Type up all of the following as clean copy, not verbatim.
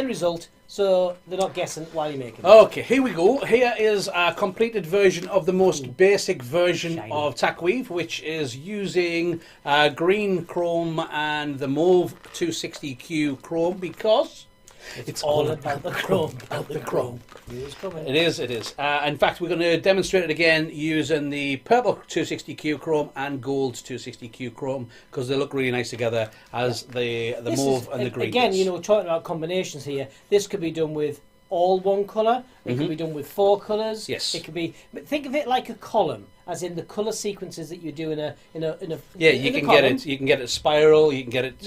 Result, so they're not guessing while you're making it. Okay, here we go. Here is a completed version of the most basic version of tack weave, which is using green chrome and the mauve 260Q chrome, because it's all about the chrome. It is. In fact, we're going to demonstrate it again using the purple 260Q chrome and gold 260Q chrome, because they look really nice together as the mauve and the green. Again, you know, talking about combinations here, this could be done with all one colour. It could be done with 4 colours. Yes. It could be. But think of it like a column, as in the colour sequences that you do in a. Yeah, you can get it. You can get it spiral. You can get it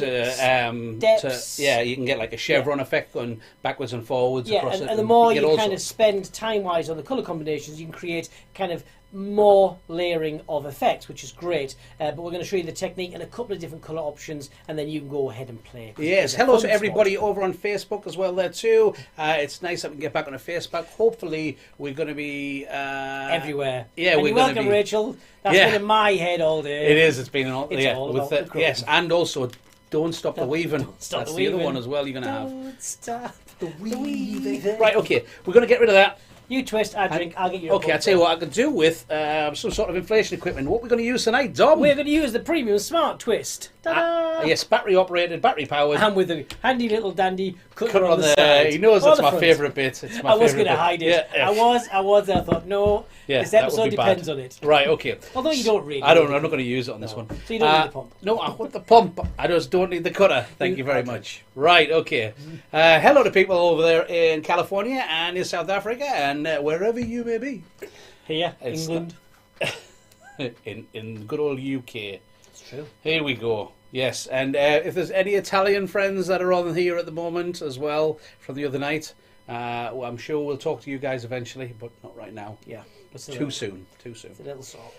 depths. You can get like a chevron effect going backwards and forwards across it. And the more you kind of spend time-wise on the colour combinations, you can create kind of more layering of effects, which is great. But we're going to show you the technique and a couple of different colour options, and then you can go ahead and play. Yes, hello to everybody over on Facebook as well there too. It's nice that we can get back on a Facebook. Hopefully we're going to be everywhere. Yeah, and we're going to be. Rachel. That's been in my head all day. It is. It's been all. It's all about the chrome. Yes, and also don't stop the weaving. That's the weaving. other one as well. You're going to have. Don't stop the weaving. Right. Okay. We're going to get rid of that. You twist, I drink, I'll get you Okay, I'll tell you what I could do with some sort of inflation equipment. What we're going to use tonight, Dom? We're going to use the Premium Smart Twist. Ta-da! Yes, battery operated, battery powered. And with a handy little dandy cutter on the side. He knows that's my favourite bit. It's my I was going to hide it. Yeah. I was. I thought, no, this episode depends on it. Right, okay. Although you don't really. I'm not going to use it on this one. So you don't need the pump? No, I want the pump. I just don't need the cutter. Thank you very much. Right, okay. Hello to people over there in California and in South Africa and wherever you may be. Here, England. in good old UK. It's true. Here we go. Yes, and if there's any Italian friends that are on here at the moment as well from the other night, well, I'm sure we'll talk to you guys eventually, but not right now. Yeah. Too soon. It's a little salt.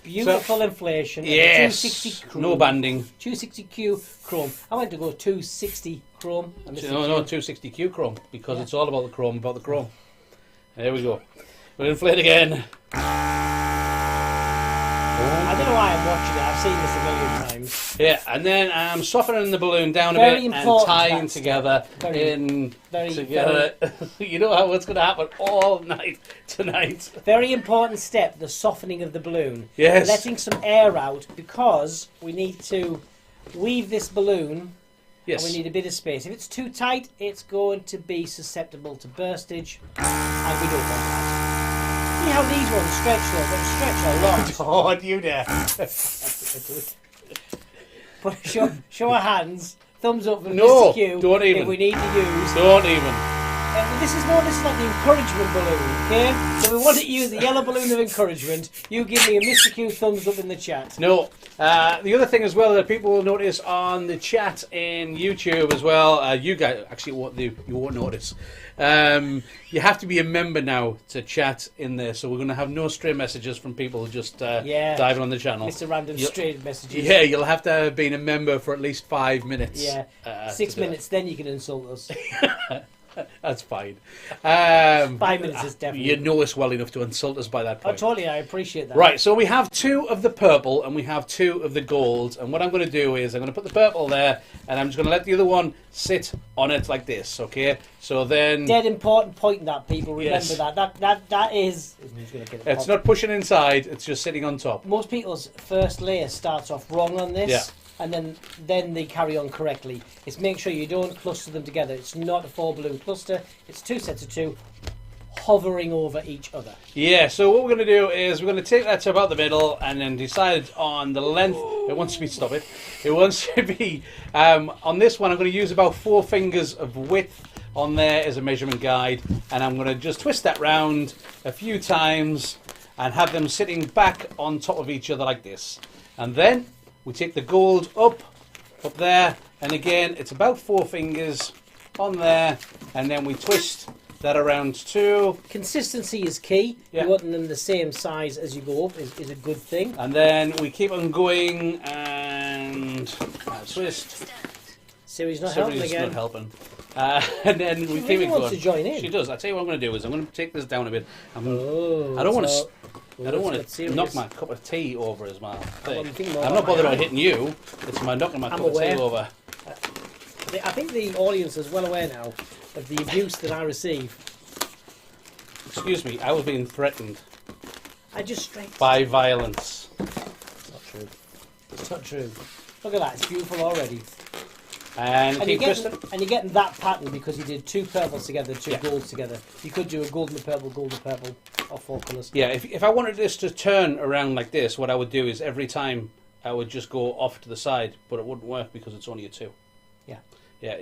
Beautiful inflation. Yes. 260 chrome. No banding. 260Q chrome. I went to go 260 chrome. No, 260Q chrome, because it's all about the chrome, There we go. We'll inflate again. I don't know why I'm watching it. I've seen this a million times. Yeah, and then I'm softening the balloon down a bit and tying together together. You know what's going to happen all night tonight. Very important step, the softening of the balloon. Yes. Letting some air out, because we need to weave this balloon. Yes. And we need a bit of space. If it's too tight, it's going to be susceptible to burstage, and we don't want that. See how these ones stretch though? They stretch a lot. Oh, you dare. But show our hands. Thumbs up for No, Mr. Q. don't even. If we need to use. Don't even. This is like the encouragement balloon, okay? So we want to use the yellow balloon of encouragement. You give me a Mr. Q thumbs up in the chat. No. The other thing as well that people will notice on the chat in YouTube as well, you guys actually you won't notice. You have to be a member now to chat in there, so we're going to have no stray messages from people just diving on the channel. Mr. Random stray messages. Yeah, you'll have to have been a member for at least 5 minutes. Yeah, 6 minutes, then you can insult us. That's fine. 5 minutes is definitely. You know us well enough to insult us by that point. Oh, totally. I appreciate that. Right, so we have 2 of the purple and we have 2 of the gold. And what I'm going to do is I'm going to put the purple there and I'm just going to let the other one sit on it like this, okay? So then... Dead important point that, people. Remember that is... It's not pushing inside, it's just sitting on top. Most people's first layer starts off wrong on this. Yeah. And then they carry on correctly. It's make sure you don't cluster them together. It's not a 4 balloon cluster. It's 2 sets of 2 hovering over each other. Yeah, so what we're going to do is we're going to take that to about the middle and then decide on the length. It wants to be, stop it. It wants to be, on this one I'm going to use about 4 fingers of width on there as a measurement guide. And I'm going to just twist that round a few times and have them sitting back on top of each other like this. And then we take the gold up there, and again it's about 4 fingers on there, and then we twist that around too. Consistency is key. Yeah. You want them the same size as you go up is a good thing. And then we keep on going and twist. Siri's not Siri's helping again. not helping. And then we keep really it wants going. to join in. She does. I tell you what I'm going to do is I'm going to take this down a bit. I don't want to. I don't want to knock my cup of tea over as my thing. I'm not bothered about hitting you. It's my knocking my cup of tea over. I think the audience is well aware now of the abuse that I receive. Excuse me, I was being threatened I just stretched. by violence. It's not true. It's not true. Look at that. It's beautiful already. And keep twisting. And you're getting that pattern because you did 2 purples together, 2 golds together. You could do a gold and a purple, or 4 colours. Yeah, if I wanted this to turn around like this, what I would do is every time I would just go off to the side, but it wouldn't work because it's only a 2. Yeah. Yeah,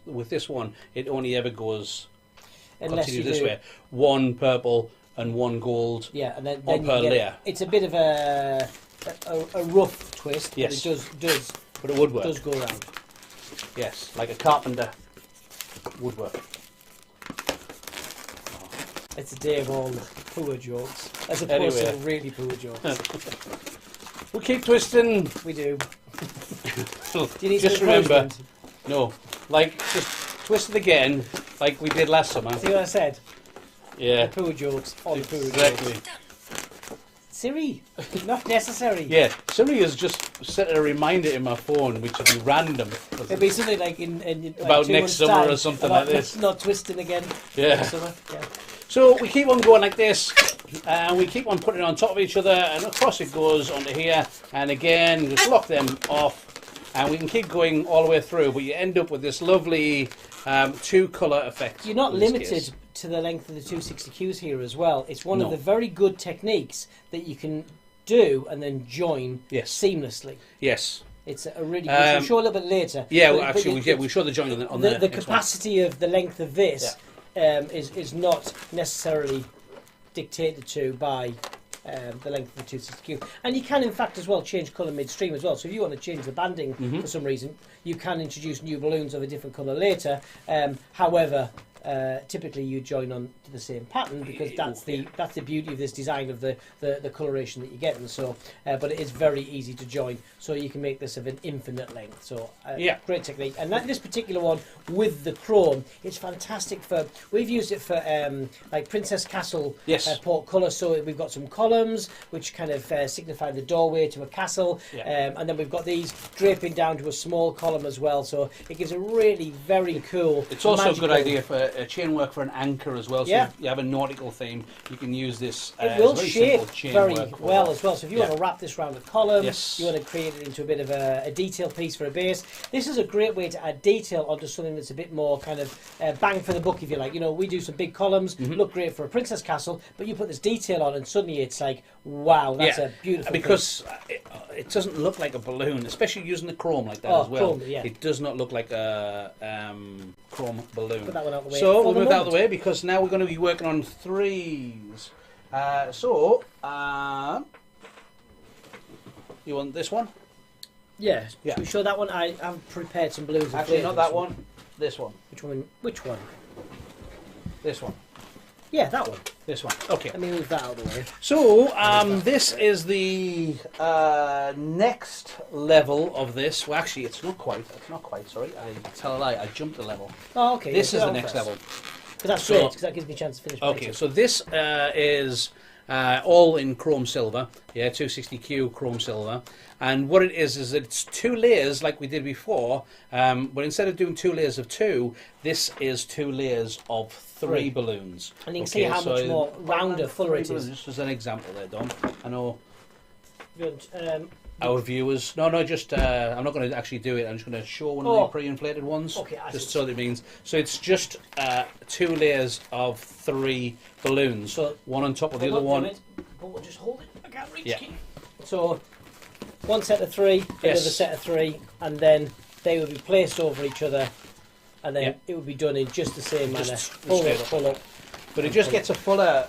with this one, it only ever goes Unless you this do way. 1 purple and 1 gold. Yeah, and then per you get layer. It's a bit of a rough twist, Yes. but it does But it would work. does go around. Yes, like a carpenter would work. It's a day of all poor jokes, as opposed to Anyway. really poor jokes. We'll keep twisting. We do. Do you need Just some remember, encouragement? no, like just twist it again, like we did last summer. See what I said? Yeah, The poor jokes on poor exactly. jokes. Siri, not necessary. Yeah, Siri has just set a reminder in my phone, which will be random. It'd be something like in like About 2 next months' summer time, or something about like this. Not twisting again. Yeah. Next summer. Yeah. So we keep on going like this, and we keep on putting it on top of each other, and across it goes onto here, and again, just lock them off, and we can keep going all the way through, but you end up with this lovely 2-colour effect. You're not in this limited case. to the length of the 260Qs here as well. It's one No. of the very good techniques that you can do and then join Yes. seamlessly. Yes. It's a really good. We'll show a little bit later. Yeah, But- well, but actually, it- we show the joint on the the next one. capacity of the length of this is not necessarily dictated to by the length of the 260Q. And you can, in fact, as well change colour midstream as well. So if you want to change the banding for some reason, you can introduce new balloons of a different colour later. However, typically you join on to the same pattern because that's the beauty of this design of the coloration that you're getting. So, but it is very easy to join. So you can make this of an infinite length. So great technique. And this particular one with the chrome, it's fantastic for. We've used it for like Princess Castle portcullis. So we've got some columns which kind of signify the doorway to a castle, and then we've got these draping down to a small column as well. So it gives a really very cool. It's also magical, a good idea for chain work for an anchor as well. So Yeah. if you have a nautical theme, you can use this. It will as very shape simple chain very work for well that. as well. So if you want to wrap this around a column, Yes. you want to create it into a bit of a detail piece for a base. This is a great way to add detail onto something that's a bit more kind of bang for the buck, if you like. You know, we do some big columns, look great for a princess castle, but you put this detail on, and suddenly it's like, wow, that's a beautiful. Because it doesn't look like a balloon, especially using the chrome like that as well. Chrome, yeah. It does not look like a chrome balloon. Put that one out of the way So for we the move out of the moment. way because now we're going to be working on 3s. You want this one? Yeah. Yeah. Should we show that one? I've prepared some blues. and Actually, not flavours. that one. This one. Which one? Which one? This one. Yeah, that one. This one. Okay. Let me move that out of the way. So, this is the next level of this. Well, actually, it's not quite. It's not quite. Sorry, I tell a lie. I jumped a level. Oh, okay. This yeah, is do the that next one level. first. Because that's So- great, because that gives me a chance to finish. my Okay, picture. so this is all in chrome silver. Yeah, 260Q chrome silver. And what it is that it's 2 layers like we did before. But instead of doing 2 layers of 2, this is 2 layers of 3 balloons. And you can see how much more rounder, fuller it is. Just as an example there, Dom. I know Good. our viewers. No, just I'm not going to actually do it. I'm just going to show one of the pre-inflated ones. Okay, I just see. so that it means. So it's just 2 layers of 3 balloons. So one on top of the Hold other on, one. do it, but we'll just hold it. I can't reach Yeah. it. So, one set of 3, Yes. another set of 3, and then they will be placed over each other, and then it will be done in just the same manner. Just Pull straight up, up. pull up. But it just gets a fuller,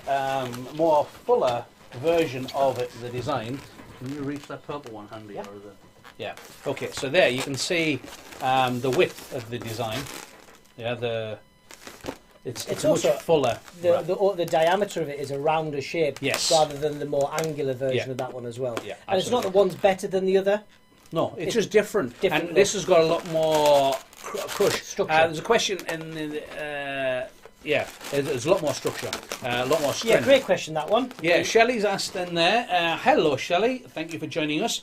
more fuller version of it, the design. Can you reach that purple one handy? Yeah. Or is it? Yeah. Okay, so there you can see the width of the design. Yeah, it's much also fuller. the diameter of it is a rounder shape, Yes. rather than the more angular version Yeah. of that one as well. Yeah, and it's not that one's better than the other. No, it's just different. different And this has got a lot more crush. Structure. There's a question in the... yeah, there's a lot more structure, a lot more strength. Yeah, great question, that one. Yeah, Shelley's asked in there, hello Shelley, thank you for joining us,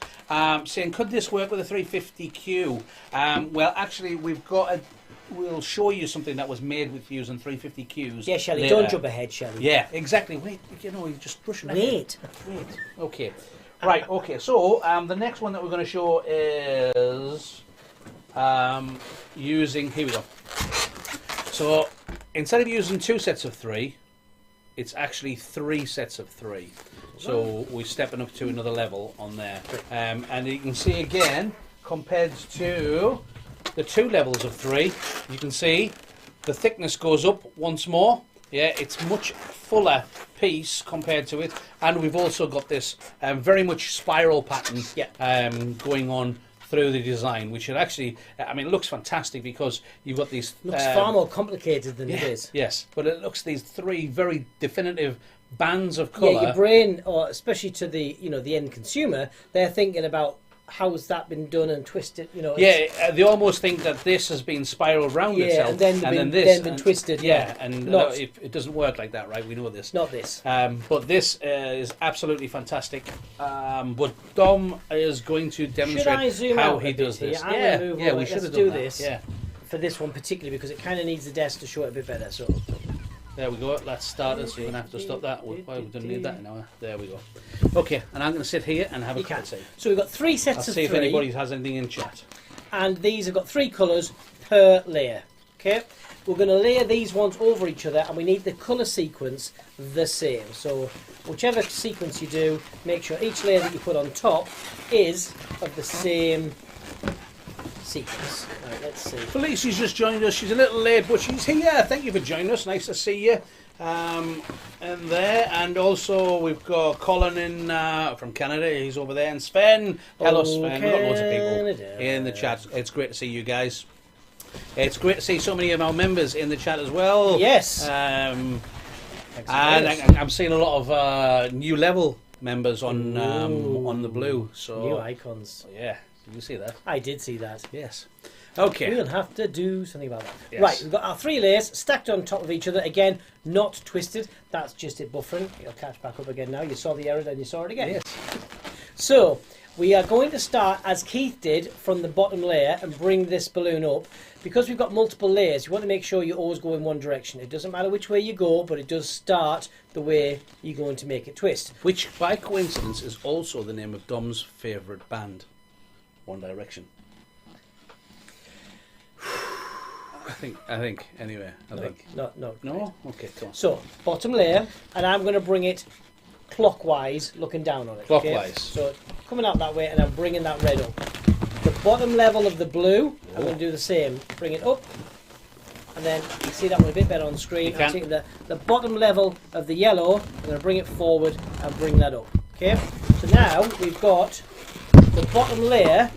saying, could this work with a 350Q? Well, actually, we'll show you something that was made with using 350Qs. Yeah, Shelley, later. don't jump ahead, Shelley. Yeah, exactly. Wait, you're just brushing ahead. Wait. Okay. Right, okay, so the next one that we're going to show is using, here we go. So instead of using 2 sets of 3, it's actually 3 sets of 3. So we're stepping up to another level on there. And you can see again, compared to the 2 levels of 3, you can see the thickness goes up once more. Yeah, it's much fuller piece compared to it, and we've also got this very much spiral pattern going on through the design, which it actually, I mean, it looks fantastic because you've got these... Looks far more complicated than it is. Yes, but it looks these 3 very definitive bands of colour. Yeah, your brain, or especially to the the end consumer, they're thinking about how's that been done and twisted. Yeah, they almost think that this has been spiraled round itself, and then been twisted. Yeah, and not, it doesn't work like that, right? We know this. Not this. But this is absolutely fantastic. But Dom is going to demonstrate how he does this. Yeah, we should have do done this. Yeah. For this one particularly, because it kind of needs the desk to show it a bit better. So there we go. Let's start it. So you're gonna have to stop that. We don't need that now. There we go. Okay, and I'm going to sit here and have a cup of tea. So we've got 3 sets I'll of 3. see if anybody has anything in chat. And these have got 3 colours per layer. Okay, we're going to layer these ones over each other, and we need the colour sequence the same. So whichever sequence you do, make sure each layer that you put on top is of the same sequence. Right, let's see. Felicia's just joined us. She's a little late, but she's here. Thank you for joining us. Nice to see you. And there, and also we've got Colin in from Canada. He's over there, and Sven. Hello, Sven. We've got loads of people in the chat. It's great to see you guys. It's great to see so many of our members in the chat as well. Yes. And I'm seeing a lot of new level members on the blue. So new icons. Yeah. Did you see that? I did see that. Yes. Okay. We'll have to do something about that. Yes. Right, we've got our 3 layers stacked on top of each other. Again, not twisted. That's just it buffering. It'll catch back up again now. You saw the error, then you saw it again. Yes. So, we are going to start, as Keith did, from the bottom layer and bring this balloon up. Because we've got multiple layers, you want to make sure you always go in one direction. It doesn't matter which way you go, but it does start the way you're going to make it twist. Which, by coincidence, is also the name of Dom's favourite band, One Direction. I think. Anyway, I think. No? Okay, come on. So, bottom layer, and I'm going to bring it clockwise, looking down on it. Clockwise. Okay? So, coming out that way, and I'm bringing that red up. The bottom level of the blue, I'm going to do the same. Bring it up, and then you see that one a bit better on screen. I'm taking the bottom level of the yellow, I'm going to bring it forward and bring that up. Okay? So now we've got the bottom layer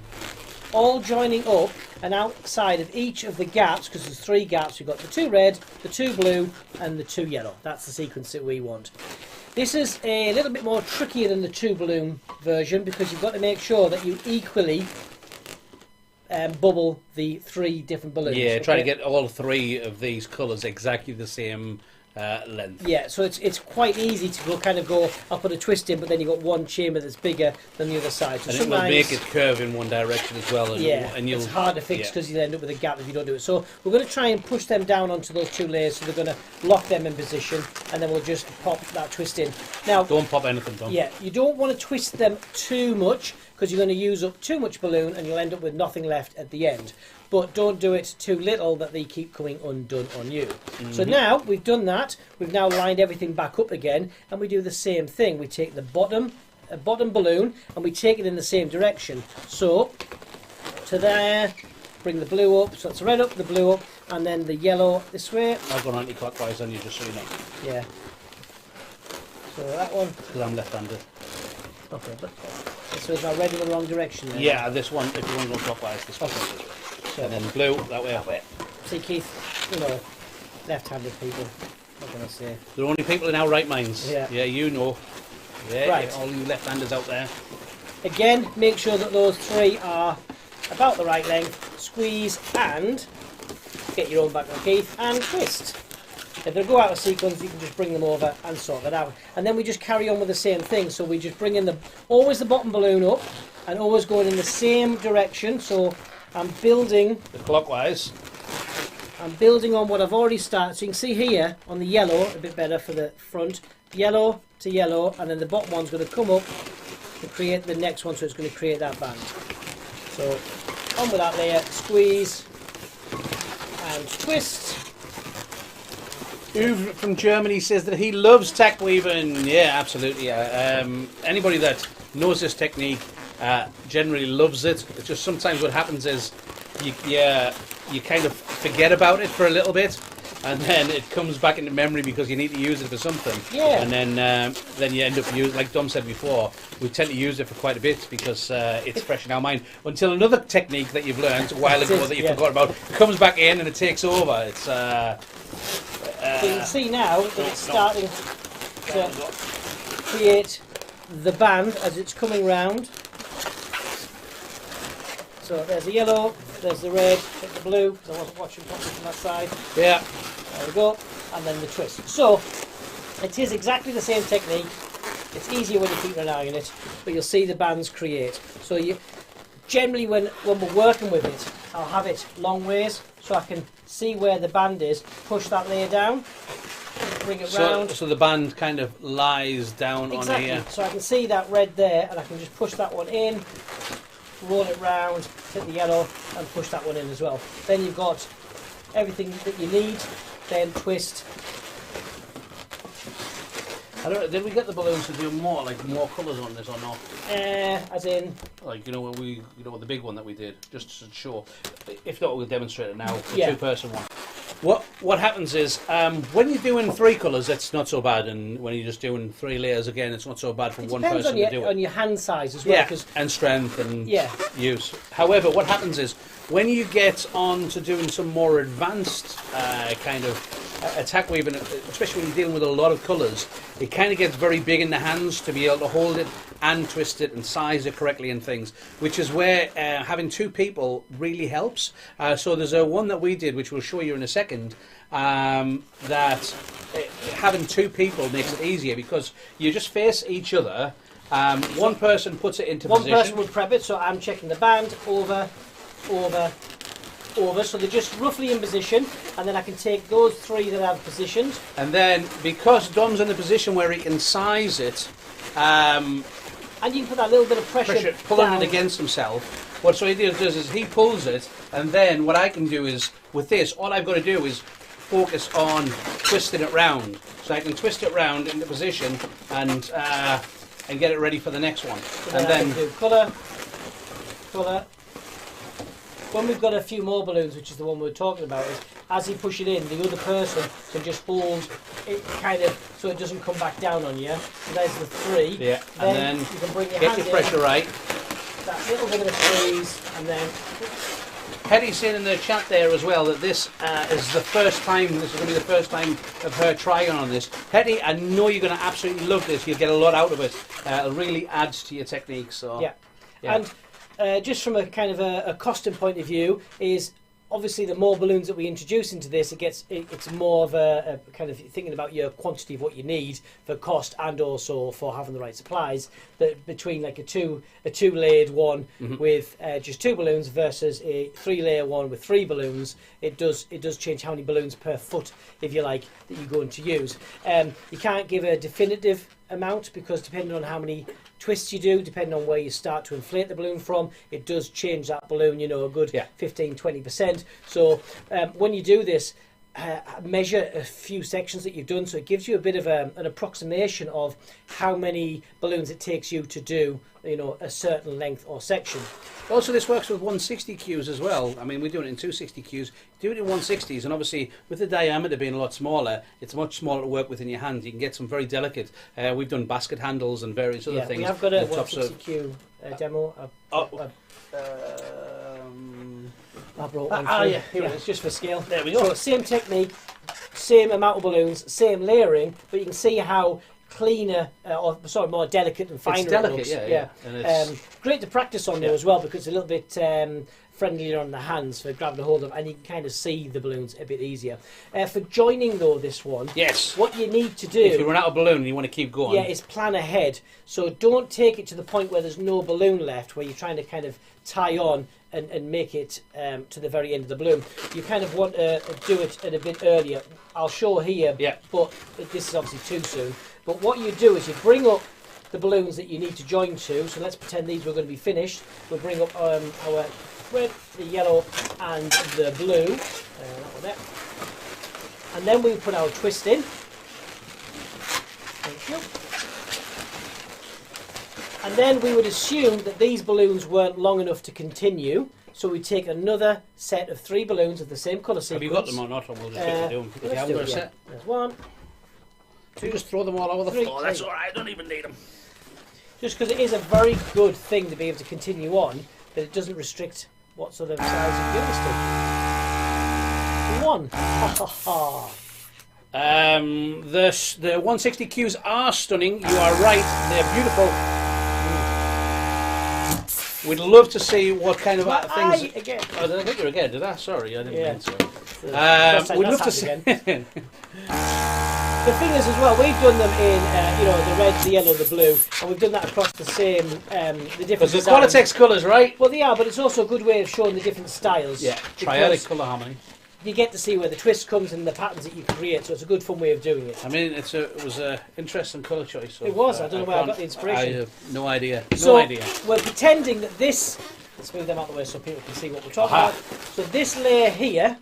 all joining up, and outside of each of the gaps, because there's 3 gaps, we've got the 2 red, the 2 blue, and the 2 yellow. That's the sequence that we want. This is a little bit more trickier than the 2 balloon version, because you've got to make sure that you equally bubble the 3 different balloons. Yeah, try to get all 3 of these colours exactly the same length. Yeah, so it's quite easy to go, I'll put a twist in, but then you've got one chamber that's bigger than the other side. So and it will make it curve in one direction as well. And it's hard to fix because you end up with a gap if you don't do it. So we're going to try and push them down onto those 2 layers, so they're going to lock them in position, and then we'll just pop that twist in. Now, don't pop anything, Tom. Yeah, you don't want to twist them too much, because you're going to use up too much balloon and you'll end up with nothing left at the end. But don't do it too little that they keep coming undone on you. So now we've done that, we've now lined everything back up again, and we do the same thing. We take the bottom balloon and we take it in the same direction. So to there, bring the blue up, so it's the red up, the blue up, and then the yellow this way. I've gone anti-clockwise on you, just so you know. Yeah. So that one. Because I'm left-handed. Okay, but So is my red in the wrong direction then? Yeah, this one, if you want to go clockwise, this one. So, And then blue, that way. See, Keith, you know, left-handed people, what can I say? They're only people in our right minds. Yeah. Yeah, you know. Yeah, Right. all you left-handers out there. Again, make sure that those three are about the right length. Squeeze and get your own back on, Keith, and twist. If they go out of sequence, you can just bring them over and sort that out. And then we just carry on with the same thing. So we just bring in always the bottom balloon up and always going in the same direction. So I'm building Clockwise. I'm building on what I've already started. So you can see here on the yellow, a bit better for the front, yellow to yellow, and then the bottom one's going to come up to create the next one, so it's going to create that band. So on with that layer, squeeze and twist. Uwe from Germany says that he loves tack weaving. Yeah, absolutely. Anybody that knows this technique generally loves it. It's just sometimes what happens is you kind of forget about it for a little bit, and then it comes back into memory because you need to use it for something. Yeah. And then you end up using, like Dom said before, we tend to use it for quite a bit because it's fresh in our mind. Until another technique that you've learned a while ago that you forgot about comes back in and it takes over. It's So you can see now that it's starting to create the band as it's coming round. So there's the yellow, there's the red, hit the blue, because I wasn't watching properly from that side. Yeah. There we go, and then the twist. So it is exactly the same technique. It's easier when you keep an eye on it, but you'll see the bands create. So you generally, when we're working with it, I'll have it long ways so I can see where the band is, push that layer down, bring it round. So the band kind of lies down on here. So I can see that red there, and I can just push that one in, roll it round, hit the yellow, and push that one in as well. Then you've got everything that you need, then twist. I don't know, did we get the balloons to do more colours on this or not? As in, Like, what the big one that we did, just to show. If not, we'll demonstrate it now, the Yeah. two-person one. What happens is, when you're doing three colours, it's not so bad, and when you're just doing three layers again, it's not so bad for one depends person on to do it. on your hand size as well. Yeah, 'Cause and strength and Yeah. use. However, what happens is, when you get on to doing some more advanced kind of attack weaving, especially when you're dealing with a lot of colours, it kind of gets very big in the hands to be able to hold it and twist it and size it correctly and things, which is where having two people really helps. So there's a one that we did, which we'll show you in a second, that having two people makes it easier because you just face each other. One person puts it into position. one person would prep it, so I'm checking the band, over, so they're just roughly in position, and then I can take those three that I've positioned. And then, because Dom's in a position where he can size it, And you can put that little bit of pressure pulling down. it against himself, what so he does is he pulls it, and then what I can do is, with this, all I've got to do is focus on twisting it round. So I can twist it round into position and get it ready for the next one. So And then I then, can do colour. When we've got a few more balloons, which is the one we're talking about, is as you push it in, the other person can just hold it kind of so it doesn't come back down on you. So there's the three. yeah, Then, and then you can bring your get hand your pressure in, right. that little bit of a squeeze, and then Hetty's saying in the chat there as well that this is the first time, this is going to be the first time of her trying on this. Hetty, I know you're going to absolutely love this. You'll get a lot out of it. It really adds to your technique. So yeah. And just from a kind of a costing point of view, is obviously the more balloons that we introduce into this, it's more of a kind of thinking about your quantity of what you need for cost and also for having the right supplies. That between like a two layered one with just two balloons versus a 3-layer one with 3 balloons, it does change how many balloons per foot, if you like, that you're going to use. You can't give a definitive amount because depending on how many twists you do, depending on where you start to inflate the balloon from, it does change that balloon, a good 15-20%. So when you do this, measure a few sections that you've done, so it gives you a bit of an approximation of how many balloons it takes you to do a certain length or section. Also, this works with 160 Qs as well. I mean, we're doing it in 260 Qs. Do it in 160s, and obviously, with the diameter being a lot smaller, it's much smaller to work with in your hand. You can get some very delicate. We've done basket handles and various other things. We have got a 160 Q demo. I brought one. Yeah, here it is. Just for scale. There we go. So same technique, same amount of balloons, same layering, but you can see how cleaner, more delicate and finer It's delicate, it looks. yeah. And it's, great to practice on though as well, because it's a little bit friendlier on the hands for grabbing a hold of, and you can kind of see the balloons a bit easier. For joining though, this one, yes. what you need to do, If you run out of balloon and you want to keep going, is plan ahead. So don't take it to the point where there's no balloon left, where you're trying to kind of tie on and make it to the very end of the balloon. You kind of want to do it a bit earlier. I'll show here, but this is obviously too soon. But what you do is you bring up the balloons that you need to join to. So let's pretend these were going to be finished. We'll bring up our red, the yellow and the blue. That one there. And then we'll put our twist in. Thank you. And then we would assume that these balloons weren't long enough to continue. So we take another set of 3 balloons of the same colour sequence. Have you got them or not? Or we'll just quickly do them. If you haven't got a set. There's 1. So you just throw them all over the 3. floor. That's all right. I don't even need them. Just because it is a very good thing to be able to continue on, but it doesn't restrict what sort of size you give us to. 1. The 160Qs are stunning. You are right. They're beautiful. We'd love to see what kind of things. Again. Oh, did I hit you again? Did I? Sorry, I didn't mean to. We'd love to see. The thing is, as well, we've done them in, the red, the yellow, the blue, and we've done that across the same, the different. Because the Qualitex colours, right? Well, they are, but it's also a good way of showing the different styles. Yeah, triadic colour harmony. You get to see where the twist comes and the patterns that you create, so it's a good, fun way of doing it. I mean, it was an interesting colour choice. So, it was. I don't know where I got the inspiration. I have no idea. So we're pretending that this. Let's move them out of the way so people can see what we're talking about. So this layer here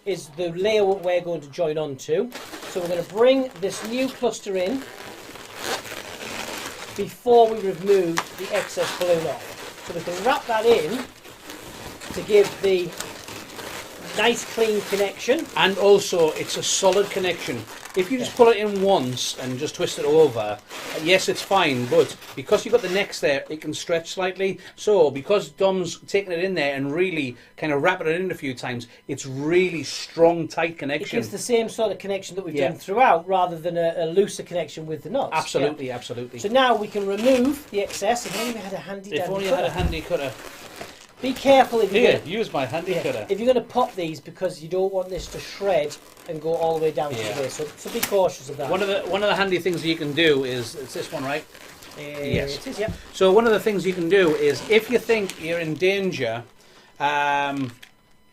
is the layer we're going to join on to. So we're going to bring this new cluster in before we remove the excess balloon off. So we can wrap that in to give the nice clean connection. And also it's a solid connection. If you just pull it in once and just twist it over, yes, it's fine, but because you've got the necks there, it can stretch slightly. So because Dom's taken it in there and really kind of wrapping it in a few times, it's really strong, tight connection. It gives the same sort of connection that we've done throughout, rather than a looser connection with the nuts. Absolutely, absolutely. So now we can remove the excess. If only we had a handy cutter. If only I had a handy cutter. Be careful if you're use my handy cutter. If you're going to pop these, because you don't want this to shred and go all the way down to the base. So be cautious of that. One of the handy things you can do is, it's this one, right? Yes. It is, yeah. So one of the things you can do is, if you think you're in danger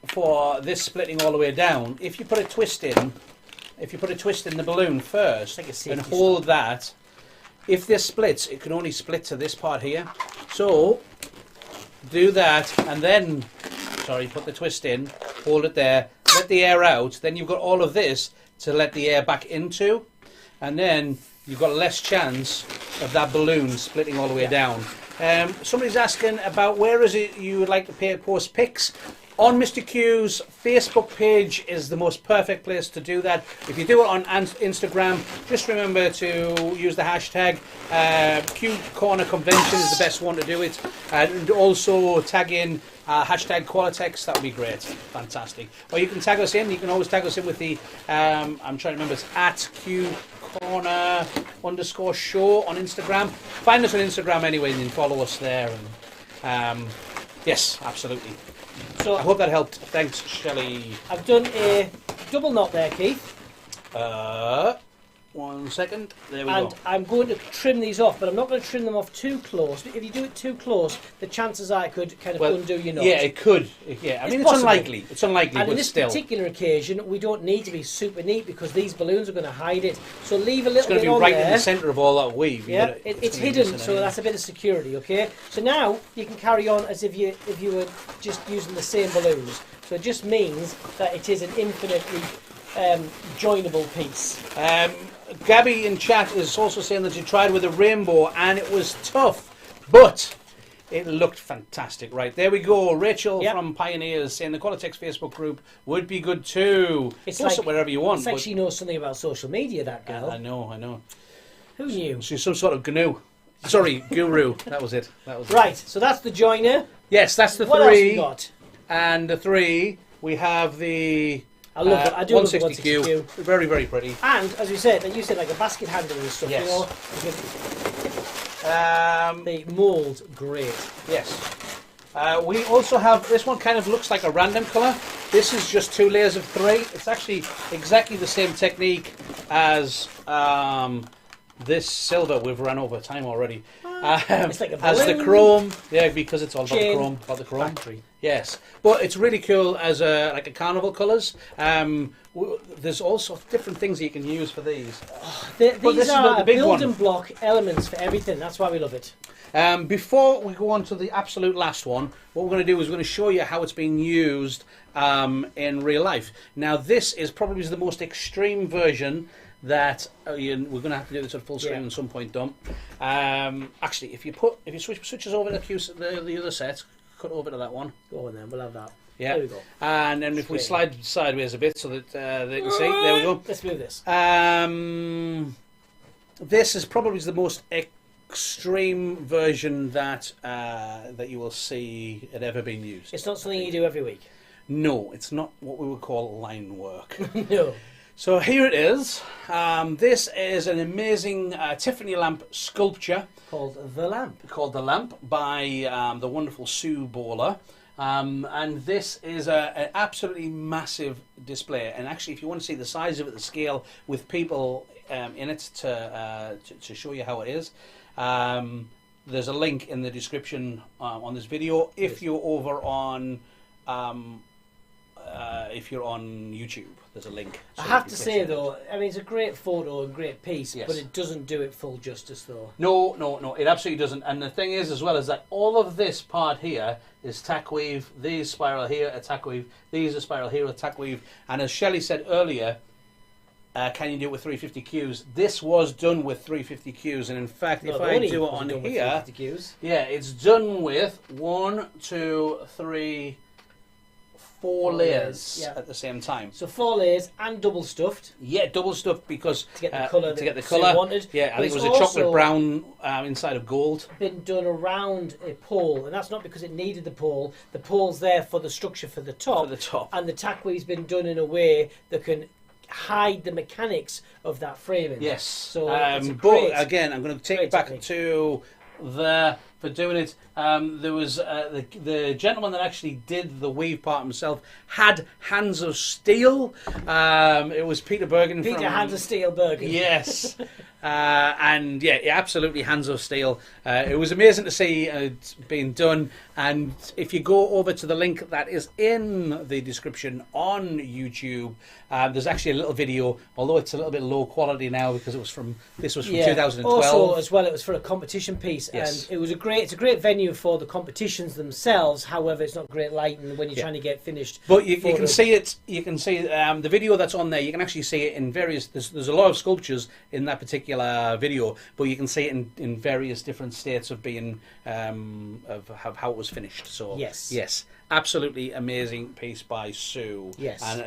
for this splitting all the way down, if you put a twist in the balloon first and hold that, if this splits, it can only split to this part here. So do that, and then, put the twist in, hold it there, let the air out, then you've got all of this to let the air back into, and then you've got less chance of that balloon splitting all the way down. Somebody's asking about where is it you would like to post pics. On Mr. Q's Facebook page is the most perfect place to do that. If you do it on Instagram, just remember to use the hashtag Q Corner Convention is the best one to do it. And also tag in hashtag Qualitex, that would be great. Fantastic. Or you can tag us in, you can always tag us in with the, I'm trying to remember, it's at Q Corner _show on Instagram. Find us on Instagram anyway and then follow us there. And yes, absolutely. So I hope that helped. Thanks, Shelley. I've done a double knot there, Keith. 1 second. There we go. And I'm going to trim these off, but I'm not going to trim them off too close. If you do it too close, the chances are it could kind of undo your knot. Yeah, it could. Yeah, I mean, it's unlikely. It's unlikely, and but in this still. particular occasion, we don't need to be super neat because these balloons are going to hide it. So leave a little bit on there. It's going to be right in the centre of all that weave. Yeah, it's hidden, so that's a bit of security, okay? So now you can carry on as if you were just using the same balloons. So it just means that it is an infinitely joinable piece. Gabby in chat is also saying that she tried with a rainbow and it was tough, but it looked fantastic. Right, there we go. Rachel from Pioneers saying the Qualitex Facebook group would be good too. It's Post like, it wherever you want. It's like she knows something about social media, that girl. I know. Who knew? She's some sort of GNU Sorry, Guru. That was it. Right, so that's the joiner. Yes, that's the What else three. we got? And the three, we have the I love it. I do love the 160Q. 160Q. Very, very pretty. And, as you said, like a basket handle and stuff, Yes. They mould great. Yes. We also have, this one kind of looks like a random colour. This is just 2 layers of 3. It's actually exactly the same technique as this silver. We've run over time already. It's like a as the balloon. chrome, yeah, because it's all about the Chain chrome. About the chrome. factory. Yes, but it's really cool as like a carnival colours. There's also different things that you can use for these. These this is are the big building one. block elements for everything. That's why we love it. Before we go on to the absolute last one, what we're going to do is we're going to show you how it's being used in real life. Now, this is probably the most extreme version that we're going to have to do this at full screen at some point, Dom. Actually, if you switches over to the other set, cut over to that one. Go on then, we'll have that. Yeah. There we go. And then if we slide sideways a bit so that they can see, there we go. Let's move this. This is probably the most extreme version that that you will see it ever being used. It's not something you do every week. No, it's not what we would call line work. No. So here it is. This is an amazing Tiffany lamp sculpture Called The Lamp. by the wonderful Sue Bowler. And this is an absolutely massive display. And actually, if you want to see the size of it, the scale with people in it to show you how it is, there's a link in the description on this video. If you're over on if you're on YouTube, there's a link. So I have to say though, I mean, it's a great photo and great piece, Yes. but it doesn't do it full justice though. No, it absolutely doesn't. And the thing is, as well, is that all of this part here is tack weave. These spiral here are tack weave. These are spiral here are tack weave. And as Shelley said earlier, can you do it with 350Qs? This was done with 350Qs, and in fact, if I do it on here, yeah, it's done with 1, 2, 3, 4 layers at the same time. So 4 layers and double stuffed. Yeah, double stuffed because to get the colour. colour. Wanted. Yeah, I But think it was it's a chocolate also brown inside of gold. Been done around a pole, and that's not because it needed the pole. The pole's there for the structure for the top. For the top. And the tack weave's been done in a way that can hide the mechanics of that framing. Yes. So but again, I'm going to take it back technique. to for doing it. There was the gentleman that actually did the weave part himself had hands of steel. It was Peter Bergen. Peter Hands of Steel Bergen. Yes. And yeah, absolutely hands of steel. It was amazing to see it being done. And if you go over to the link that is in the description on YouTube, there's actually a little video, although it's a little bit low quality now because this was from 2012. Also, as well, it was for a competition piece, Yes. and it's a great venue for the competitions themselves. However, it's not great lighting when you're trying to get finished. But you can see it. You can see the video that's on there. You can actually see it in various. There's a lot of sculptures in that particular video, but you can see it in various different states of being of how it was finished. So yes, absolutely amazing piece by Sue. Yes, and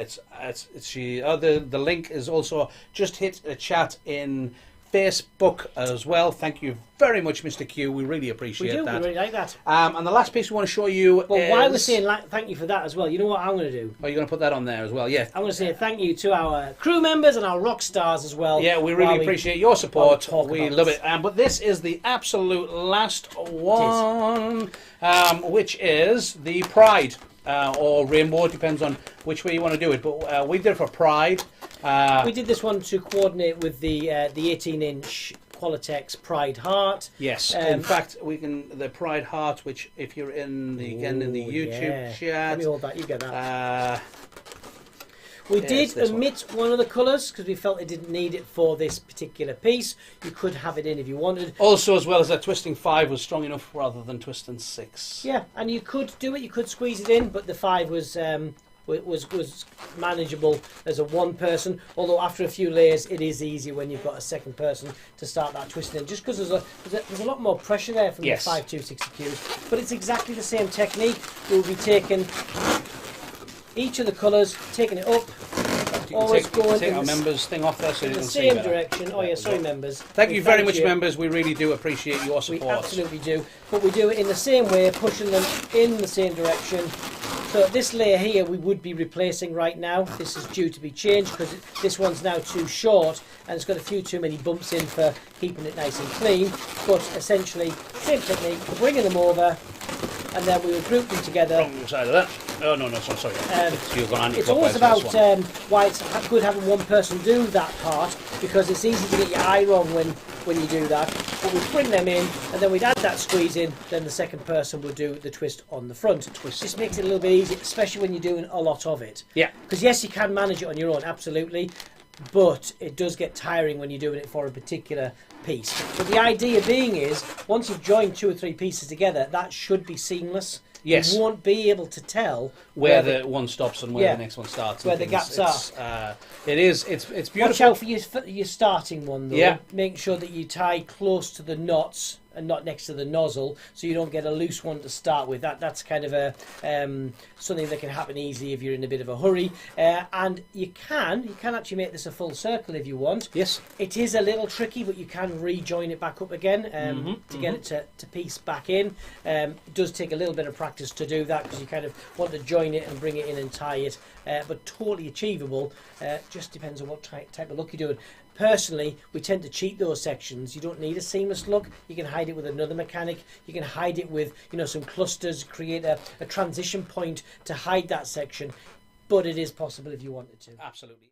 the link is also just hit a chat in Facebook as well. Thank you very much, Mr. Q. We really appreciate that. We really like that. And the last piece we want to show you But while we're saying thank you for that as well, you know what I'm going to do? Oh, you're going to put that on there as well, yeah. I'm going to say thank you to our crew members and our rock stars as well. Yeah, we really appreciate your support. We love this. it. But this is the absolute last one, which is the Pride. Or Rainbow, depends on which way you want to do it. But we did it for Pride. We did this one to coordinate with the 18-inch Qualitex Pride Heart. Yes, in fact, the Pride Heart, which if you're in the YouTube chat, let me hold that. You get that. We Yeah, did omit one of the colours because we felt it didn't need it for this particular piece. You could have it in if you wanted. Also, as well as that twisting 5 was strong enough rather than twisting 6. Yeah, and you could do it. You could squeeze it in, but the 5 was manageable as a one person. Although after a few layers, it is easier when you've got a second person to start that twisting in. Just because there's a lot more pressure there from the 5260Qs, but it's exactly the same technique. We'll be taking each of the colours, taking it up, You always can go take in our the members thing off there so in you the can see same better. direction. Oh There yeah, we sorry go. members. Thank you very much, you. members. We really do appreciate your We support. absolutely do. But we do it in the same way, pushing them in the same direction. So this layer here we would be replacing right now. This is due to be changed because this one's now too short and it's got a few too many bumps in for keeping it nice and clean. But essentially, same technique, we're bringing them over and then we will group them together. Wrong side of that. Oh no, sorry. It's always about why it's good having one person do that part, because it's easy to get your eye wrong when you do that. But we'd bring them in and then we'd add that squeeze in, then the second person would do the twist on the front. This makes it a little bit easier, especially when you're doing a lot of it. Yeah. Because yes, you can manage it on your own, absolutely, but it does get tiring when you're doing it for a particular piece. But the idea being is, once you've joined 2 or 3 pieces together, that should be seamless. Yes. You won't be able to tell where the one stops and where the next one starts. Where the gaps are. It's beautiful. Watch out for your starting one though. Yeah. Make sure that you tie close to the knots and not next to the nozzle, so you don't get a loose one to start with. That's kind of a something that can happen easily if you're in a bit of a hurry. And you can actually make this a full circle if you want. Yes. It is a little tricky, but you can rejoin it back up again to get it to piece back in. It does take a little bit of practice to do that because you kind of want to join it and bring it in and tie it, but totally achievable. Just depends on what type of look you're doing. Personally, we tend to cheat those sections. You don't need a seamless look. You can hide it with another mechanic. You can hide it with, some clusters, create a transition point to hide that section. But it is possible if you wanted to. Absolutely.